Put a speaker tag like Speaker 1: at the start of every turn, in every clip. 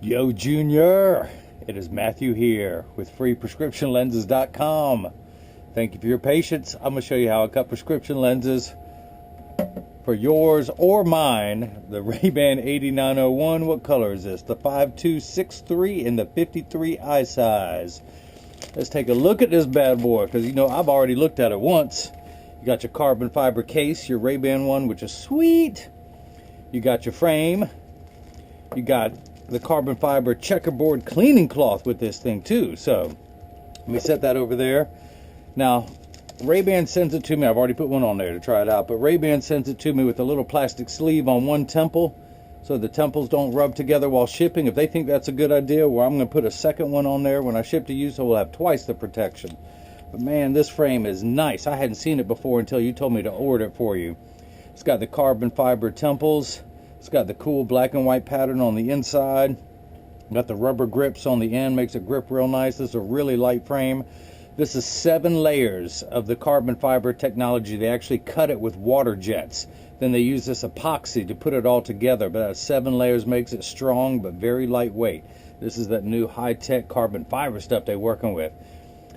Speaker 1: Yo, Junior, it is Matthew here with freeprescriptionlenses.com. Thank you for your patience. I'm going to show you how I cut prescription lenses for yours or mine. The RayBan 8901, what color is this? The 5263 in the 53 eye size. Let's take a look at this bad boy, because you know I've already looked at it once. You got your carbon fiber case, your RayBan one, which is sweet. You got your frame. You got the carbon fiber checkerboard cleaning cloth with this thing too. So let me set that over there. Now RayBan sends it to me. I've already put one on there to try it out, but RayBan sends it to me with a little plastic sleeve on one temple, so the temples don't rub together while shipping. If they think that's a good idea, well, I'm going to put a second one on there when I ship to you, so we'll have twice the protection. But man, this frame is nice. I hadn't seen it before until you told me to order it for you. It's got the carbon fiber temples. It's got the cool black and white pattern on the inside. Got the rubber grips on the end, makes it grip real nice. This is a really light frame. This is 7 layers of the carbon fiber technology. They actually cut it with water jets. Then they use this epoxy to put it all together. But that 7 layers makes it strong but very lightweight. This is that new high-tech carbon fiber stuff they're working with.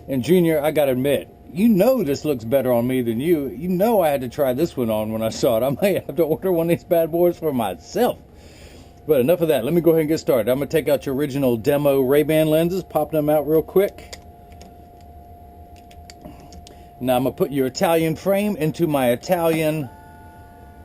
Speaker 1: And Junior, I gotta admit, you know this looks better on me than you. You know I had to try this one on when I saw it. I might have to order one of these bad boys for myself. But enough of that. Let me go ahead and get started. I'm going to take out your original demo RayBan lenses, pop them out real quick. Now I'm going to put your Italian frame into my Italian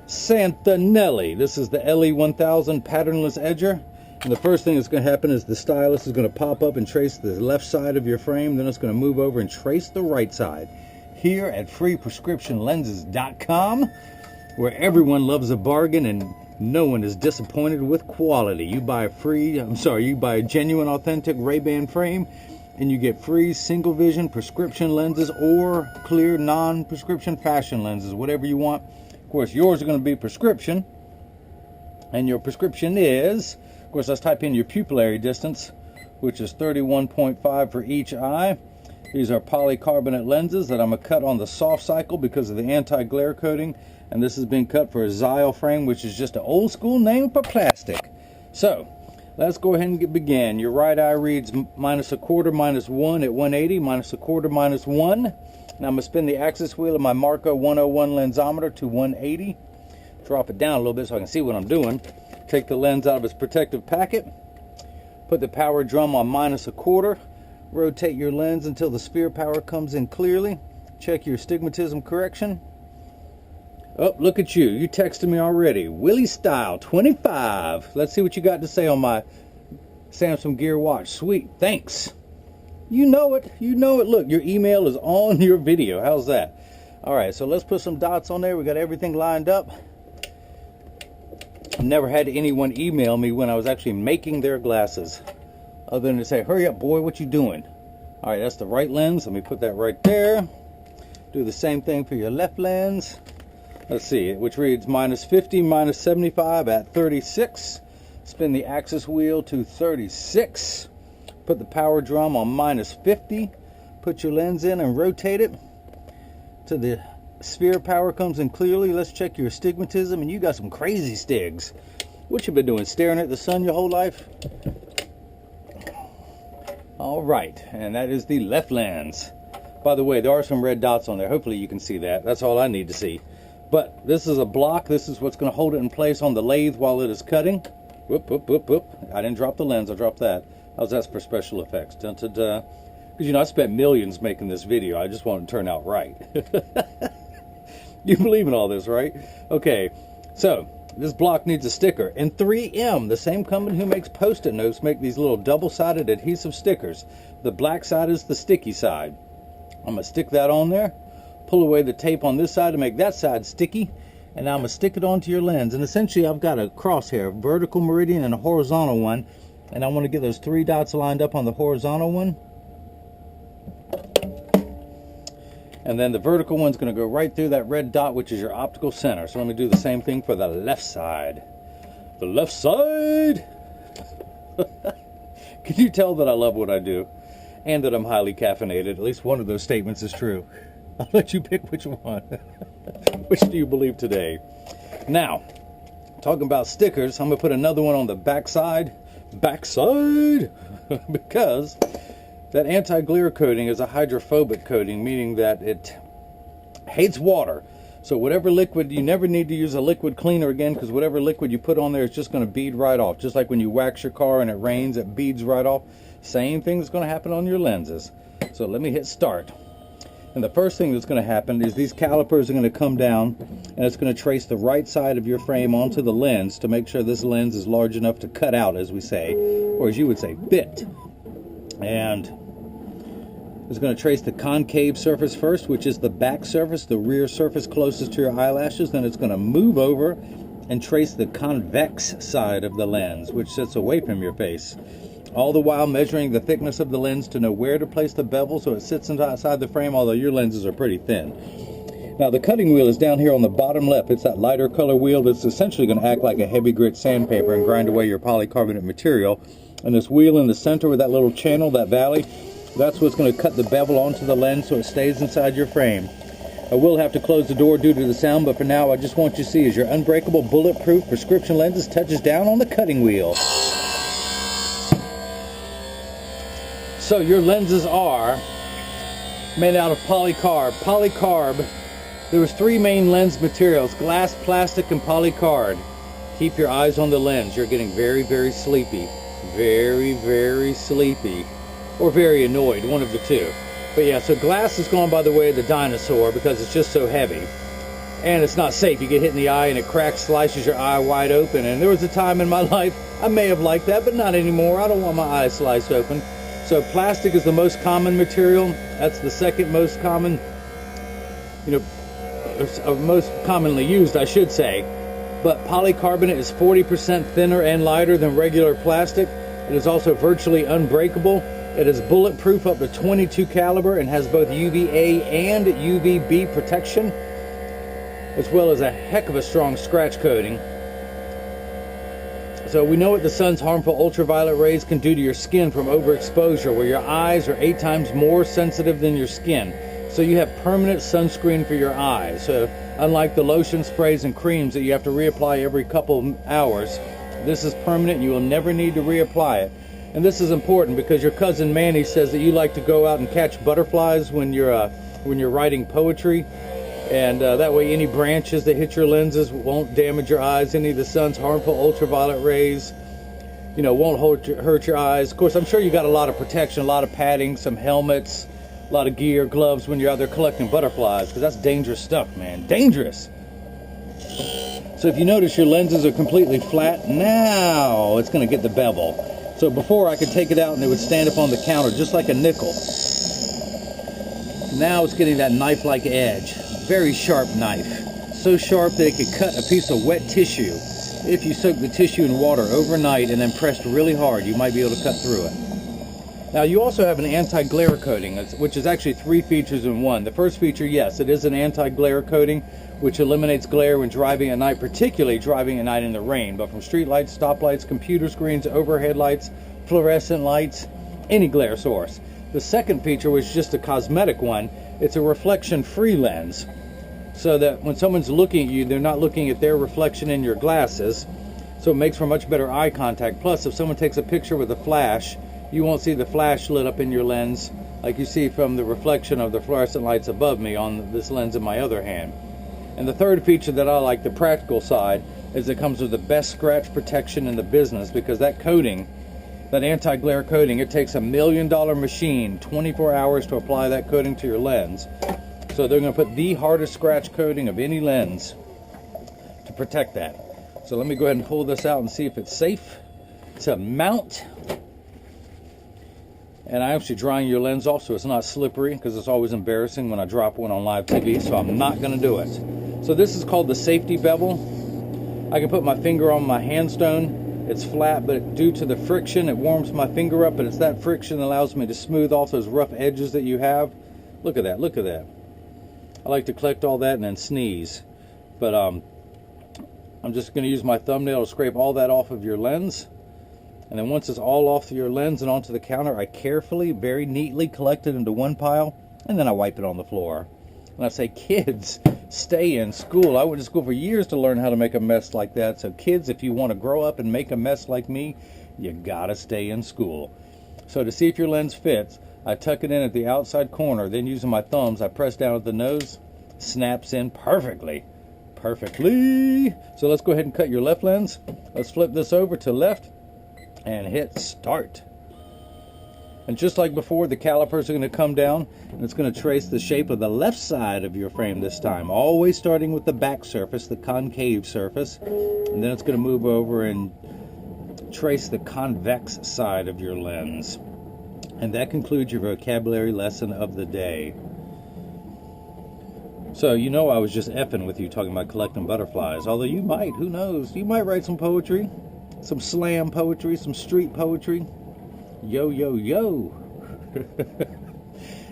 Speaker 1: Santanelli. This is the LE1000 patternless edger. And the first thing that's going to happen is the stylus is going to pop up and trace the left side of your frame. Then it's going to move over and trace the right side. Here at freeprescriptionlenses.com, where everyone loves a bargain and no one is disappointed with quality. You buy a genuine, authentic RayBan frame, and you get free single vision prescription lenses or clear non-prescription fashion lenses, whatever you want. Of course, yours are going to be prescription, and your prescription is, of course, let's type in your pupillary distance, which is 31.5 for each eye. These are polycarbonate lenses that I'm going to cut on the soft cycle because of the anti-glare coating. And this has been cut for a Xyle frame, which is just an old school name for plastic. So, let's go ahead and begin. Your right eye reads -1/4, -1 at 180, -1/4, -1. Now I'm going to spin the axis wheel of my Marco 101 lensometer to 180. Drop it down a little bit so I can see what I'm doing. Take the lens out of its protective packet. Put the power drum on -1/4. Rotate your lens until the sphere power comes in clearly. Check your astigmatism correction. Oh, look at you. You texted me already. Willie Style 25. Let's see what you got to say on my Samsung Gear watch. Sweet. Thanks. You know it. You know it. Look, your email is on your video. How's that? All right, so let's put some dots on there. We got everything lined up. I've never had anyone email me when I was actually making their glasses, other than to say, hurry up, boy, what you doing? All right, that's the right lens. Let me put that right there. Do the same thing for your left lens. Let's see, which reads -50, -75 at 36. Spin the axis wheel to 36. Put the power drum on -50. Put your lens in and rotate it till the sphere power comes in clearly. Let's check your astigmatism, and you got some crazy stigs. What you been doing, staring at the sun your whole life? All right, and that is the left lens. By the way, there are some red dots on there. Hopefully you can see that. That's all I need to see. But this is a block. This is what's going to hold it in place on the lathe while it is cutting. Whoop, whoop, whoop, whoop. I didn't drop the lens. I dropped that. How's that for special effects? Dun, dun, dun. Because, you know, I spent millions making this video. I just want it to turn out right. You believe in all this, right? Okay, so this block needs a sticker. And 3M, the same company who makes Post-it notes, make these little double-sided adhesive stickers. The black side is the sticky side. I'm going to stick that on there. Pull away the tape on this side to make that side sticky. And now I'm going to stick it onto your lens. And essentially I've got a crosshair, a vertical meridian and a horizontal one. And I want to get those 3 dots lined up on the horizontal one. And then the vertical one's going to go right through that red dot, which is your optical center. So let me do the same thing for the left side. The left side! Can you tell that I love what I do? And that I'm highly caffeinated? At least one of those statements is true. I'll let you pick which one. Which do you believe today? Now, talking about stickers, I'm going to put another one on the back side. backside because that anti-glare coating is a hydrophobic coating, meaning that it hates water. So whatever liquid, you never need to use a liquid cleaner again, because whatever liquid you put on there is just going to bead right off. Just like when you wax your car and it rains, it beads right off. Same thing is going to happen on your lenses. So let me hit start. And the first thing that's going to happen is these calipers are going to come down, and it's going to trace the right side of your frame onto the lens to make sure this lens is large enough to cut out, as we say, or as you would say, fit. And it's going to trace the concave surface first, which is the back surface, the rear surface closest to your eyelashes. Then it's going to move over and trace the convex side of the lens, which sits away from your face. All the while measuring the thickness of the lens to know where to place the bevel so it sits inside the frame, although your lenses are pretty thin. Now the cutting wheel is down here on the bottom left. It's that lighter color wheel that's essentially going to act like a heavy grit sandpaper and grind away your polycarbonate material. And this wheel in the center with that little channel, that valley, that's what's going to cut the bevel onto the lens so it stays inside your frame. I will have to close the door due to the sound, but for now I just want you to see as your unbreakable bulletproof prescription lenses touches down on the cutting wheel. So your lenses are made out of polycarb. Polycarb, there was three main lens materials: glass, plastic, and polycard. Keep your eyes on the lens. You're getting very, very sleepy. Very, very sleepy. Or very annoyed, one of the two. But yeah, so glass has gone by the way of the dinosaur because it's just so heavy. And it's not safe. You get hit in the eye and it cracks, slices your eye wide open. And there was a time in my life I may have liked that, but not anymore. I don't want my eyes sliced open. So plastic is the most common material. That's the second most common, most commonly used, I should say. But polycarbonate is 40% thinner and lighter than regular plastic. It is also virtually unbreakable. It is bulletproof up to 22 caliber and has both UVA and UVB protection, as well as a heck of a strong scratch coating. So we know what the sun's harmful ultraviolet rays can do to your skin from overexposure, where your eyes are 8 times more sensitive than your skin. So you have permanent sunscreen for your eyes. So unlike the lotion, sprays, and creams that you have to reapply every couple hours, this is permanent. You will never need to reapply it. And this is important because your cousin Manny says that you like to go out and catch butterflies when you're writing poetry. And that way any branches that hit your lenses won't damage your eyes. Any of the sun's harmful ultraviolet rays, won't hurt your eyes. Of course, I'm sure you got a lot of protection, a lot of padding, some helmets, a lot of gear, gloves when you're out there collecting butterflies, because that's dangerous stuff, man. Dangerous. So if you notice your lenses are completely flat, now it's going to get the bevel. So before I could take it out and it would stand up on the counter just like a nickel. Now it's getting that knife-like edge. Very sharp knife. So sharp that it could cut a piece of wet tissue. If you soak the tissue in water overnight and then pressed really hard, you might be able to cut through it. Now you also have an anti-glare coating, which is actually 3 features in one. The first feature, yes, it is an anti-glare coating, which eliminates glare when driving at night, particularly driving at night in the rain, but from street lights, stoplights, computer screens, overhead lights, fluorescent lights, any glare source. The second feature was just a cosmetic one. It's a reflection-free lens, so that when someone's looking at you, they're not looking at their reflection in your glasses, so it makes for much better eye contact. Plus, if someone takes a picture with a flash, you won't see the flash lit up in your lens like you see from the reflection of the fluorescent lights above me on this lens in my other hand. And the third feature that I like, the practical side, is it comes with the best scratch protection in the business, because that coating, that anti-glare coating, it takes $1 million machine 24 hours to apply that coating to your lens. So they're going to put the hardest scratch coating of any lens to protect that. So let me go ahead and pull this out and see if it's safe to mount. And I'm actually drying your lens off so it's not slippery, because it's always embarrassing when I drop one on live TV, so I'm not going to do it. So this is called the safety bevel. I can put my finger on my handstone. It's flat, but due to the friction, it warms my finger up, but it's that friction that allows me to smooth off those rough edges that you have. Look at that, look at that. I like to collect all that and then sneeze. But I'm just going to use my thumbnail to scrape all that off of your lens. And then once it's all off your lens and onto the counter, I carefully, very neatly collect it into one pile, and then I wipe it on the floor. And I say, kids, stay in school. I went to school for years to learn how to make a mess like that. So kids, if you want to grow up and make a mess like me, you gotta stay in school. So to see if your lens fits, I tuck it in at the outside corner, then using my thumbs, I press down at the nose, snaps in perfectly. Perfectly. So let's go ahead and cut your left lens. Let's flip this over to left and hit start. And just like before, the calipers are going to come down and it's going to trace the shape of the left side of your frame this time. Always starting with the back surface, the concave surface. And then it's going to move over and trace the convex side of your lens. And that concludes your vocabulary lesson of the day. So, you know I was just effing with you talking about collecting butterflies. Although you might, who knows, you might write some poetry. Some slam poetry, some street poetry. Yo, yo, yo.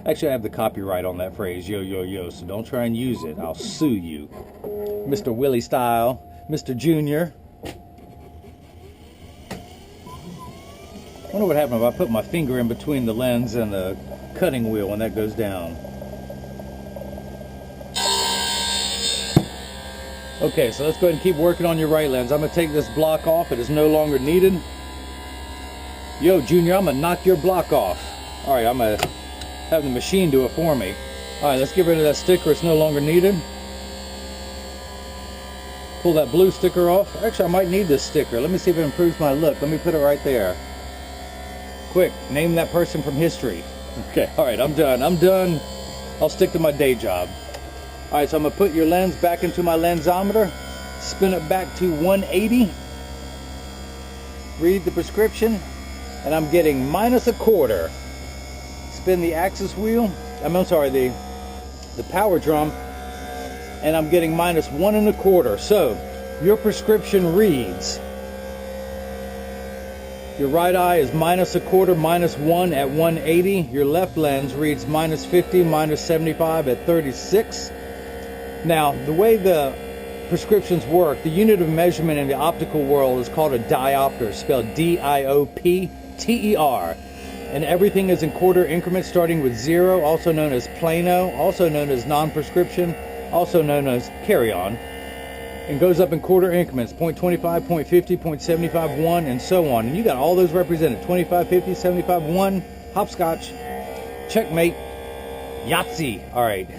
Speaker 1: Actually, I have the copyright on that phrase, yo, yo, yo, so don't try and use it. I'll sue you. Mr. Willie Style, Mr. Junior. I wonder what happened if I put my finger in between the lens and the cutting wheel when that goes down. Okay, so let's go ahead and keep working on your right lens. I'm going to take this block off. It is no longer needed. Yo, Junior, I'm going to knock your block off. All right, I'm going to have the machine do it for me. All right, let's get rid of that sticker. It's no longer needed. Pull that blue sticker off. Actually, I might need this sticker. Let me see if it improves my look. Let me put it right there. Quick, name that person from history. Okay, all right, I'm done. I'm done. I'll stick to my day job. All right, so I'm going to put your lens back into my lensometer, spin it back to 180, read the prescription, and I'm getting -1/4. Spin the axis wheel, I'm sorry, the power drum, and I'm getting -1 1/4. So your prescription reads, your right eye is -1/4, -1 at 180. Your left lens reads -50, -75 at 36. Now, the way the prescriptions work, the unit of measurement in the optical world is called a diopter, spelled D-I-O-P-T-E-R. And everything is in quarter increments starting with 0, also known as plano, also known as non-prescription, also known as carry-on. And goes up in quarter increments, 0.25, 0.50, 0.75, 1, and so on. And you got all those represented, 25, 50, 75, 1, hopscotch, checkmate, Yahtzee. All right.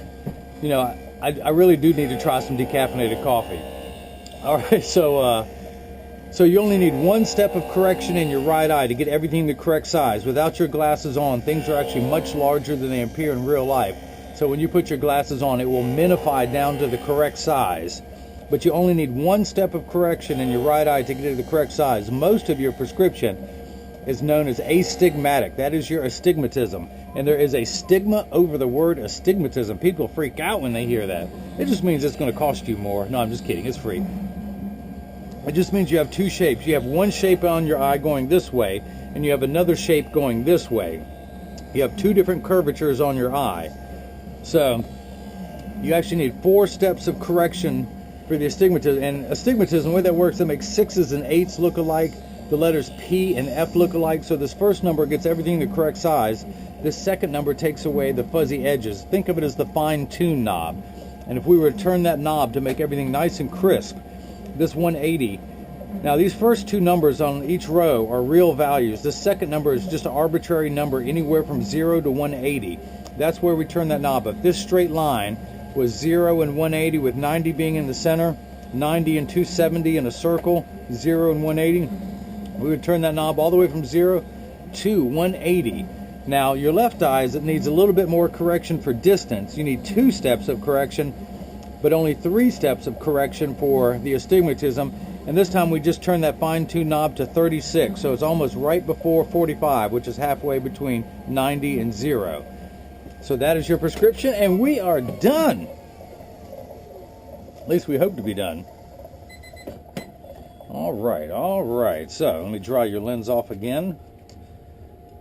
Speaker 1: You know, I really do need to try some decaffeinated coffee. All right, so you only need one step of correction in your right eye to get everything the correct size. Without your glasses on, things are actually much larger than they appear in real life. So when you put your glasses on, it will minify down to the correct size. But you only need one step of correction in your right eye to get it the correct size. Most of your prescription is known as astigmatic. That is your astigmatism. And there is a stigma over the word astigmatism. People freak out when they hear that. It just means it's going to cost you more. No, I'm just kidding. It's free. It just means you have two shapes. You have one shape on your eye going this way, and you have another shape going this way. You have two different curvatures on your eye. So you actually need 4 steps of correction for the astigmatism. And astigmatism, the way that works, it makes 6s and 8s look alike. The letters P and F look alike. So this first number gets everything the correct size. This second number takes away the fuzzy edges. Think of it as the fine-tune knob. And if we were to turn that knob to make everything nice and crisp, this 180. Now these first 2 numbers on each row are real values. This second number is just an arbitrary number anywhere from 0 to 180. That's where we turn that knob. If this straight line was 0 and 180 with 90 being in the center, 90 and 270 in a circle, 0 and 180, we would turn that knob all the way from 0 to 180. Now, your left eye, it needs a little bit more correction for distance. You need 2 steps of correction, but only 3 steps of correction for the astigmatism. And this time we just turn that fine-tune knob to 36, so it's almost right before 45, which is halfway between 90 and 0. So that is your prescription, and we are done. At least we hope to be done. All right. So let me dry your lens off again.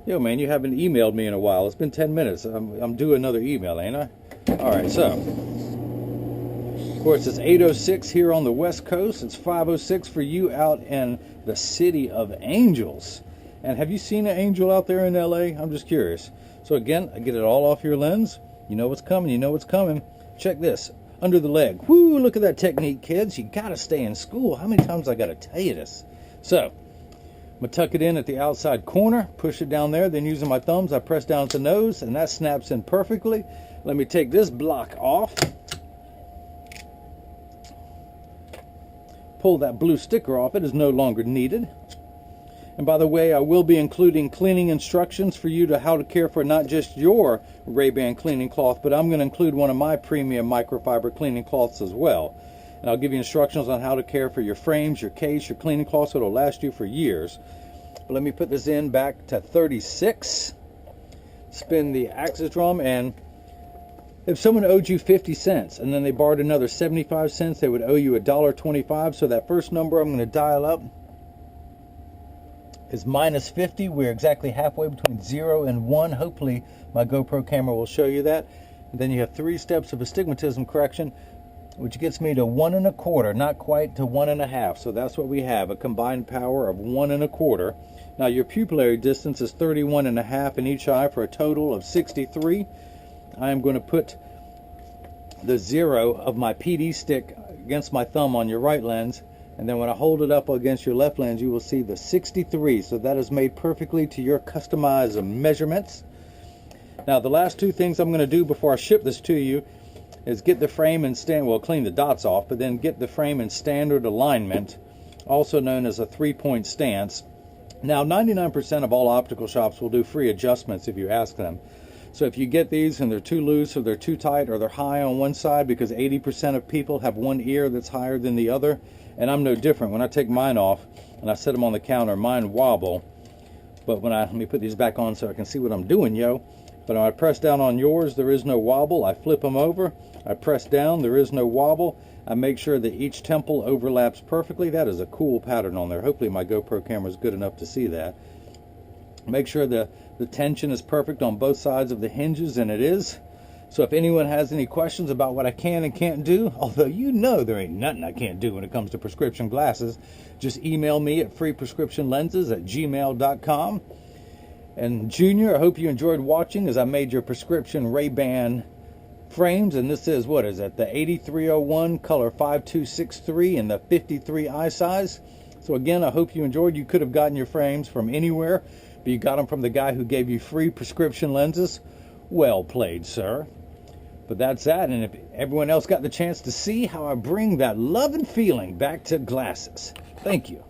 Speaker 1: Yo, man, you haven't emailed me in a while. It's been 10 minutes. I'm due another email, ain't I? All right, so of course it's 8:06 here on the West Coast. It's 5:06 for you out in the city of angels. And have you seen an angel out there in LA? I'm just curious. So again, I get it all off your lens. You know what's coming. Check this. under the leg. Woo, look at that technique, kids. You got to stay in school. How many times I got to tell you this? So, I'm going to tuck it in at the outside corner, push it down there, then using my thumbs, I press down at the nose, and that snaps in perfectly. Let me take this block off. Pull that blue sticker off. It is no longer needed. And by the way, I will be including cleaning instructions for you to how to care for not just your RayBan cleaning cloth, but I'm going to include one of my premium microfiber cleaning cloths as well. And I'll give you instructions on how to care for your frames, your case, your cleaning cloth, so it'll last you for years. But let me put this in back to 36. Spin the axis drum, and if someone owed you 50 cents and then they borrowed another 75 cents, they would owe you $1.25. So that first number I'm going to dial up is minus 50. We're exactly halfway between 0 and 1. Hopefully my GoPro camera will show you that. And then you have 3 steps of astigmatism correction, which gets me to 1 1/4, not quite to 1 1/2. So that's what we have, a combined power of 1 1/4. Now your pupillary distance is 31 1/2 in each eye for a total of 63. I am going to put the 0 of my PD stick against my thumb on your right lens, and then when I hold it up against your left lens, you will see the 63. So that is made perfectly to your customized measurements. Now the last 2 things I'm going to do before I ship this to you is get the frame and stand, well, clean the dots off, but then get the frame in standard alignment, also known as a 3-point stance. Now 99% of all optical shops will do free adjustments if you ask them. So if you get these and they're too loose or they're too tight or they're high on one side, because 80% of people have one ear that's higher than the other, and I'm no different. When I take mine off and I set them on the counter, mine wobble. But when let me put these back on so I can see what I'm doing, yo. But when I press down on yours, there is no wobble. I flip them over. I press down. There is no wobble. I make sure that each temple overlaps perfectly. That is a cool pattern on there. Hopefully my GoPro camera is good enough to see that. Make sure the tension is perfect on both sides of the hinges, and it is. So if anyone has any questions about what I can and can't do, although you know there ain't nothing I can't do when it comes to prescription glasses, just email me at freeprescriptionlenses@gmail.com. And Junior, I hope you enjoyed watching as I made your prescription RayBan frames. And this is, what is it, the 8301 color 5263 and the 53 eye size. So again, I hope you enjoyed. You could have gotten your frames from anywhere, but you got them from the guy who gave you free prescription lenses. Well played, sir. But that's that. And if everyone else got the chance to see how I bring that love and feeling back to glasses. Thank you.